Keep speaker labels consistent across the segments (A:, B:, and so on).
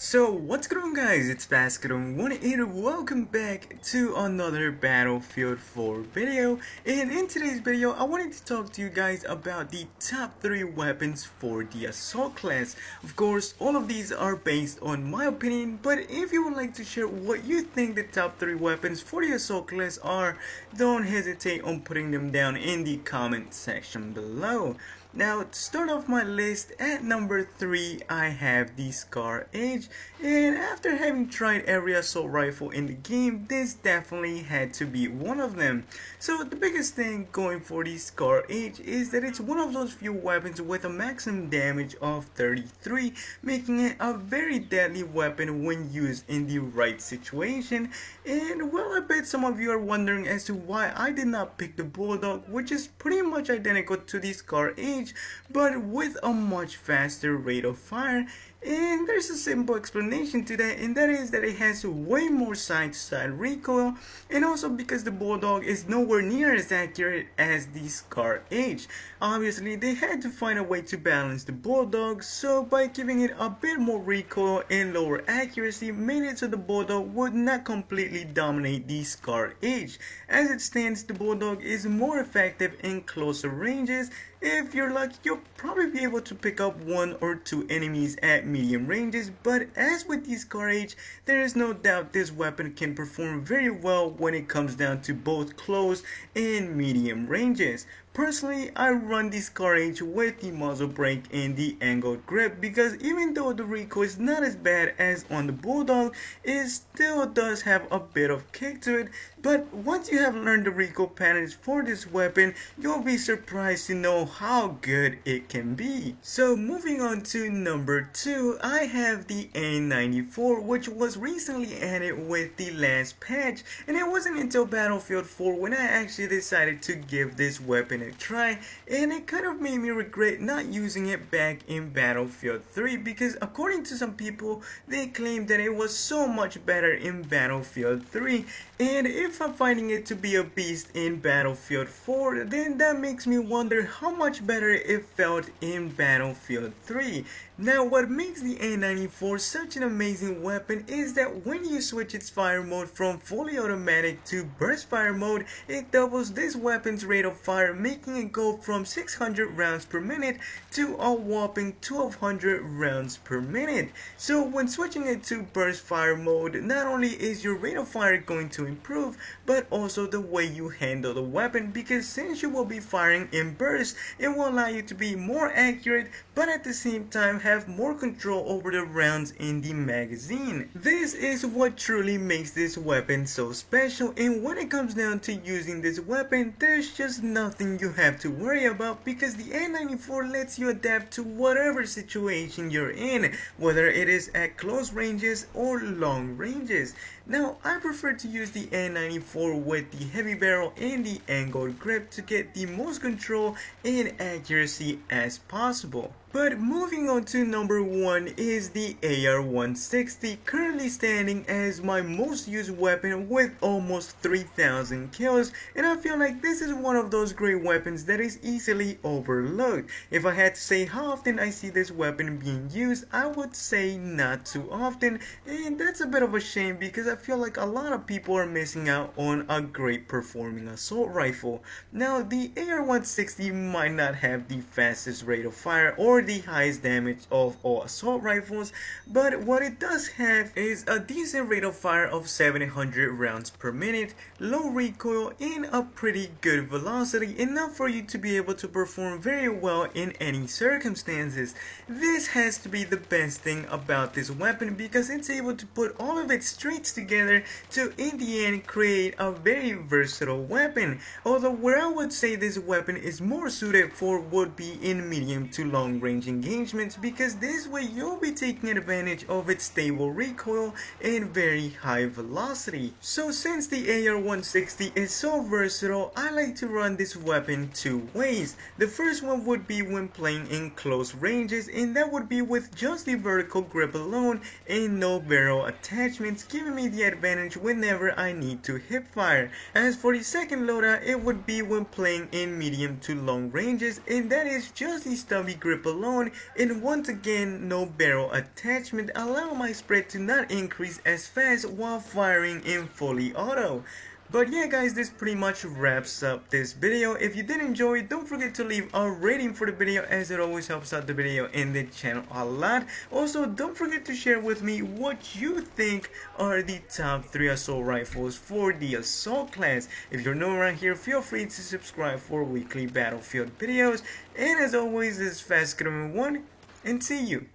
A: So what's going on guys, it's Basket1 and welcome back to another Battlefield 4 video. And in today's video I wanted to talk to you guys about the top 3 weapons for the assault class. Of course all of these are based on my opinion, but if you would like to share what you think the top 3 weapons for the assault class are, don't hesitate on putting them down in the comment section below. Now to start off my list, at number 3 I have the Scar H, and after having tried every assault rifle in the game, this definitely had to be one of them. So the biggest thing going for the Scar H is that it's one of those few weapons with a maximum damage of 33, making it a very deadly weapon when used in the right situation. And well, I bet some of you are wondering as to why I did not pick the Bulldog, which is pretty much identical to the Scar H, but with a much faster rate of fire. And there's a simple explanation to that, and that is that it has way more side-to-side recoil, and also because the Bulldog is nowhere near as accurate as the Scar H. Obviously they had to find a way to balance the Bulldog, so by giving it a bit more recoil and lower accuracy, made it so the Bulldog would not completely dominate the Scar H. As it stands, the Bulldog is more effective in closer ranges. If you're lucky, you'll probably be able to pick up 1 or 2 enemies at medium ranges, but as with the Scar H, there is no doubt this weapon can perform very well when it comes down to both close and medium ranges. Personally, I run the Scar H with the muzzle brake and the angled grip because even though the recoil is not as bad as on the Bulldog, it still does have a bit of kick to it. But once you have learned the recoil patterns for this weapon, you'll be surprised to know how good it can be. So moving on to number 2, I have the N94, which was recently added with the last patch, and it wasn't until Battlefield 4 when I actually decided to give this weapon a try, and it kind of made me regret not using it back in Battlefield 3 because according to some people, they claimed that it was so much better in Battlefield 3, and if I'm finding it to be a beast in Battlefield 4, then that makes me wonder how much better it felt in Battlefield 3. Now what makes the N94 such an amazing weapon is that when you switch its fire mode from fully automatic to burst fire mode, it doubles this weapon's rate of fire, making it go from 600 rounds per minute to a whopping 1200 rounds per minute. So when switching it to burst fire mode, not only is your rate of fire going to improve, but also the way you handle the weapon, because since you will be firing in bursts, it will allow you to be more accurate, but at the same time have more control over the rounds in the magazine. This is what truly makes this weapon so special, and when it comes down to using this weapon, there's just nothing you have to worry about because the N94 lets you adapt to whatever situation you're in, whether it is at close ranges or long ranges. Now I prefer to use the N94 with the heavy barrel and the angled grip to get the most control and accuracy as possible. But moving on to number 1 is the AR-160, currently standing as my most used weapon with almost 3,000 kills, and I feel like this is one of those great weapons that is easily overlooked. If I had to say how often I see this weapon being used, I would say not too often, and that's a bit of a shame because I feel like a lot of people are missing out on a great performing assault rifle. Now the AR-160 might not have the fastest rate of fire or the highest damage of all assault rifles, but what it does have is a decent rate of fire of 700 rounds per minute, low recoil, and a pretty good velocity, enough for you to be able to perform very well in any circumstances. This has to be the best thing about this weapon because it's able to put all of its traits together to in the end create a very versatile weapon. Although where I would say this weapon is more suited for would be in medium to long range engagements, because this way you'll be taking advantage of its stable recoil and very high velocity. So since the AR-160 is so versatile, I like to run this weapon 2 ways. The first one would be when playing in close ranges, and that would be with just the vertical grip alone and no barrel attachments, giving me the advantage whenever I need to hip fire. As for the second loadout, it would be when playing in medium to long ranges, and that is just the stubby grip alone alone, and once again no barrel attachment allow my spread to not increase as fast while firing in fully auto. But yeah guys, this pretty much wraps up this video. If you did enjoy it, don't forget to leave a rating for the video, as it always helps out the video and the channel a lot. Also, don't forget to share with me what you think are the top 3 assault rifles for the assault class. If you're new around here, feel free to subscribe for weekly Battlefield videos. And as always, this is Fast Scrum 1, and see you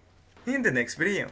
A: in the next video.